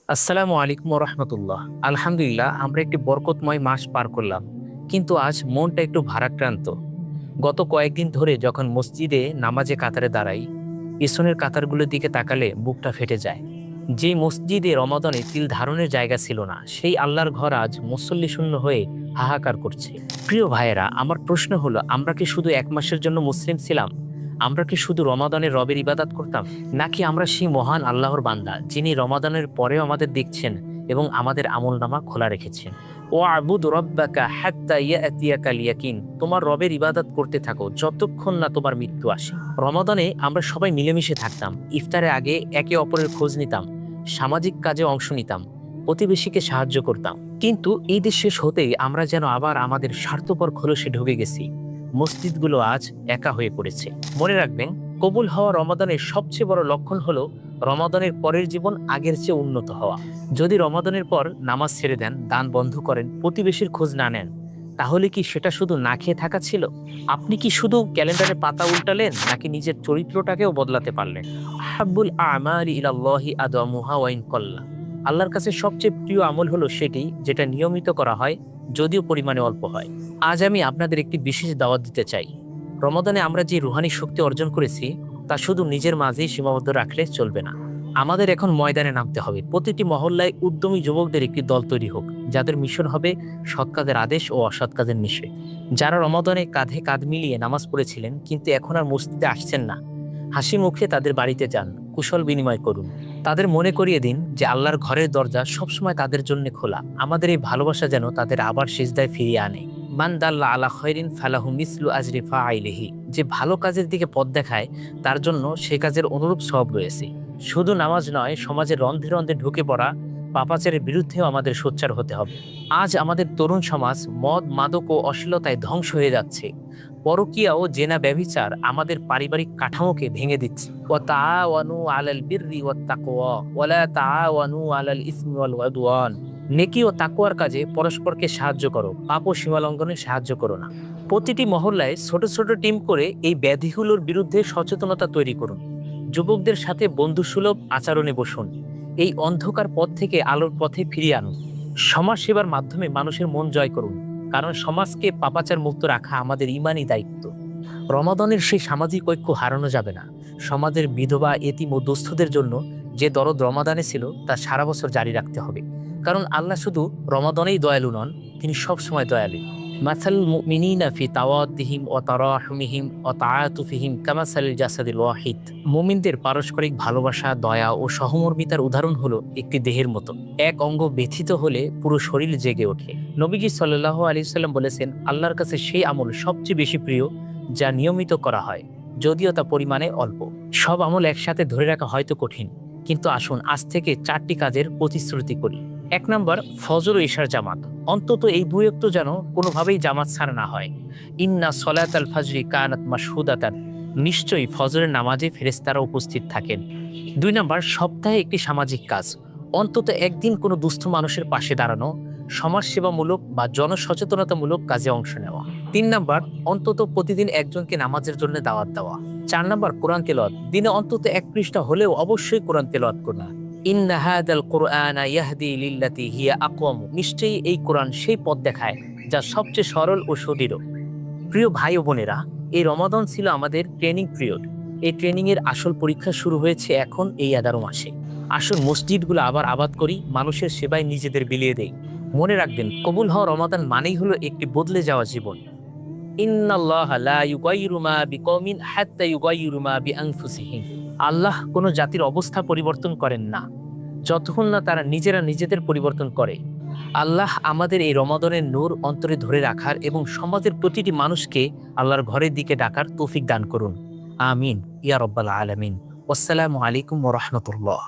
আসসালামু আলাইকুম রহমতুল্লাহ। আলহামদুলিল্লাহ, আমরা একটি বরকতময় মাস পার করলাম, কিন্তু আজ মনটা একটু ভারাক্রান্ত। গত কয়েকদিন ধরে যখন মসজিদে নামাজে কাতারে দাঁড়াই, পিছনের কাতারগুলোর দিকে তাকালে বুকটা ফেটে যায়। যে মসজিদে রমাদানে তিল ধারণের জায়গা ছিল না, সেই আল্লাহর ঘর আজ মুসল্লি শূন্য হয়ে হাহাকার করছে। প্রিয় ভাইয়েরা, আমার প্রশ্ন হলো, আমরা কি শুধু এক মাসের জন্য মুসলিম ছিলাম? আমরা কি শুধু রমাদানের রবের ইবাদত করতাম, নাকি আমরা সেই মহান আল্লাহর বান্দা যিনি রমাদানের পরেও আমাদের দেখছেন এবং আমাদের আমলনামা খোলা রেখেছেন? ও আবুদ রব্বাকা হাত্তা ইয়াতিয়াকাল ইয়াকিন, তোমার রবের ইবাদত করতে থাকো যতক্ষণ না তোমার মৃত্যু আসে। রমাদানে আমরা সবাই মিলেমিশে থাকতাম, ইফতারের আগে একে অপরের খোঁজ নিতাম, সামাজিক কাজে অংশ নিতাম, প্রতিবেশীকে সাহায্য করতাম। কিন্তু এই দেশ শেষ হতেই আমরা যেন আবার আমাদের স্বার্থপর খোলসে ঢুকে গেছি। মসজিদগুলো আজ একা হয়ে পড়েছে। মনে রাখবেন, কবুল হওয়া রমাদানের সবচেয়ে বড় লক্ষণ হলো রমাদানের পরের জীবন আগের চেয়ে উন্নত হওয়া। যদি রমাদানের পর নামাজ ছেড়ে দেন, দান বন্ধ করেন, প্রতিবেশীর খোঁজ না নেন, তাহলে কি সেটা শুধু না খেয়ে থাকা ছিল? আপনি কি শুধু ক্যালেন্ডারে পাতা উল্টালেন, নাকি নিজের চরিত্রটাকেও বদলাতে পারলেন? আহাব্বুল আমালি ইলাল্লাহি আদওয়ামুহা ওয়া ইন কল্লা। আল্লাহর কাছে সবচেয়ে প্রিয় আমল হলো সেটি যেটা নিয়মিত করা হয়, যদিও পরিমাণে অল্প হয়। আজ আমি আপনাদের একটি বিশেষ দাওয়াত দিতে চাই। রমাদানে আমরা যে রুহানি শক্তি অর্জন করেছি, তা শুধু নিজের মাঝেই সীমাবদ্ধ রাখলে চলবে না। আমাদের এখন ময়দানে নামতে হবে। প্রতিটি মহল্লায় উদ্যমী যুবকদের একটি দল তৈরি হোক, যাদের মিশন হবে সৎ কাজের আদেশ ও অসৎ কাজের নিষেধ। যারা রমাদানে কাঁধে কাঁধ মিলিয়ে নামাজ পড়েছিলেন কিন্তু এখন আর মসজিদে আসছেন না, হাসি মুখে তাদের বাড়িতে যান, কুশল বিনিময় করুন। তাদের মনে করিয়ে দিন যে আল্লাহর ঘরের দরজা সবসময় তাদের জন্য খোলা। আমাদের এই ভালোবাসা যেন তাদের আবার সিজদায় ফিরিয়ে আনে। মান দাল্লা আলা খৈরিন ফালাহু মিসলু আজরি ফাইলিহি। যে ভালো কাজের দিকে পথ দেখায়, তার জন্য সে কাজের অনুরূপ সওয়াব রয়েছে। শুধু নামাজ নয়, সমাজের রন্ধে রন্ধে ঢুকে পড়া পাপাচারের বিরুদ্ধেও আমাদের সোচ্চার হতে হবে। আজ আমাদের তরুণ সমাজ মদ, মাদক ও অশ্লীলতায় ধ্বংস হয়ে যাচ্ছে। পরকীয়া ও জেনা ব্যভিচার আমাদের পারিবারিক কাঠামোকে ভেঙে দিচ্ছে। ওয়া তাআওয়ানু আলাল বিররি ওয়াত তাকওয়া ওয়া লা তাআওয়ানু আলাল ইসমি ওয়াল উদওয়ান। নেকি ও তাকওয়ার কাজে পরস্পরকে সাহায্য করো, পাপ ও সীমালঙ্ঘনে সাহায্য করো না। প্রতিটি মহল্লায় ছোট ছোট টিম করে এই ব্যাধিগুলোর বিরুদ্ধে সচেতনতা তৈরি করুন। যুবকদের সাথে বন্ধুসুলভ আচরণে বসুন। এই অন্ধকার পথ থেকে আলোর পথে ফিরিয়ে আনুন। সমাজ সেবার মাধ্যমে মানুষের মন জয় করুন, কারণ সমাজকে পাপাচার মুক্ত রাখা আমাদের ইমানি দায়িত্ব। রমাদানের সেই সামাজিক ঐক্য হারানো যাবে না। সমাজের বিধবা, এতিম ও দুস্থদের জন্য যে দরদ রমাদানে ছিল, তা সারা বছর জারি রাখতে হবে। কারণ আল্লাহ শুধু রমাদানেই দয়ালু নন, তিনি সবসময় দয়ালু। মাসাল মুমিনিনা ফি তাওয়াদ্দিহিম ওয়া তারাহুমিহিম ওয়া তাআতুফিহিম কামাসালিল জাসাদিল ওয়াহিদ। মুমিনদের পারস্পরিক ভালোবাসা, দয়া ও সহমর্মিতার উদাহরণ হলো একটি দেহের মতো। এক অঙ্গ ব্যথিত হলে পুরো শরীর জেগে ওঠে। নবীজি সাল্লাল্লাহু আলাইহি সাল্লাম বলেছেন, আল্লাহর কাছে সেই আমল সবচেয়ে বেশি প্রিয় যা নিয়মিত করা হয়, যদিও তা পরিমাণে অল্প। সব আমল একসাথে ধরে রাখা হয়তো কঠিন, কিন্তু আসুন আজ থেকে 4টি কাজের প্রতিশ্রুতি করি। 1 নম্বর, ফজর ও ইশার জামাত। অন্তত এই দুই ওয়াক্ত যেন কোনোভাবেই জামাত ছাড়া না হয়। ইন্না সলাতাল ফাজরি কানাত মাশহুদাতান। নিশ্চয়ই ফজরের নামাজে ফেরেশতারা উপস্থিত থাকেন। 2 নম্বর, সপ্তাহে একটি সামাজিক কাজ। অন্তত একদিন কোনো দুস্থ মানুষের পাশে দাঁড়ানো, সমাজসেবামূলক বা জনসচেতনতামূলক কাজে অংশ নেওয়া। 3 নম্বর, অন্তত প্রতিদিন একজনকে নামাজের জন্য দাওয়াত দেওয়া। 4 নম্বর, কোরআন তেলাওয়াত। দিনে অন্তত 1 পৃষ্ঠা হলেও অবশ্যই কোরআন তেলাওয়াত করুন। ইন্না হাদাল কুরআনা ইয়াহদি লিল্লাতি হিয়া আকওয়াম। নিশ্চয়ই এই কোরআন সেই পথ দেখায় যা সবচেয়ে সরল ও সুদৃঢ়। প্রিয় ভাই ও বোনেরা, এই রমাদান ছিল আমাদের ট্রেনিং পিরিয়ড। এই ট্রেনিং এর আসল পরীক্ষা শুরু হয়েছে এখন এই 11 মাসে। আসুন মসজিদগুলো আবার আবাদ করি, মানুষের সেবায় নিজেদের বিলিয়ে দেই। মনে রাখবেন, কবুল হওয়া রমাদান মানেই হলো একটি বদলে যাওয়া জীবন। ইন্নাল্লাহা লা ইউগাইয়িরু মা বিকওমিন হাত্তা ইউগাইয়িরু মা বিআনফুসিহিম। আল্লাহ কোনো জাতির অবস্থা পরিবর্তন করেন না যতক্ষণ না তারা নিজেরা নিজেদের পরিবর্তন করে। আল্লাহ আমাদের এই রমাদানের নূর অন্তরে ধরে রাখার এবং সমাজের প্রতিটি মানুষকে আল্লাহর ঘরের দিকে ডাকার তৌফিক দান করুন। আমিন ইয়া রাব্বাল আলামিন। আসসালামু আলাইকুম ওয়া রাহমাতুল্লাহ।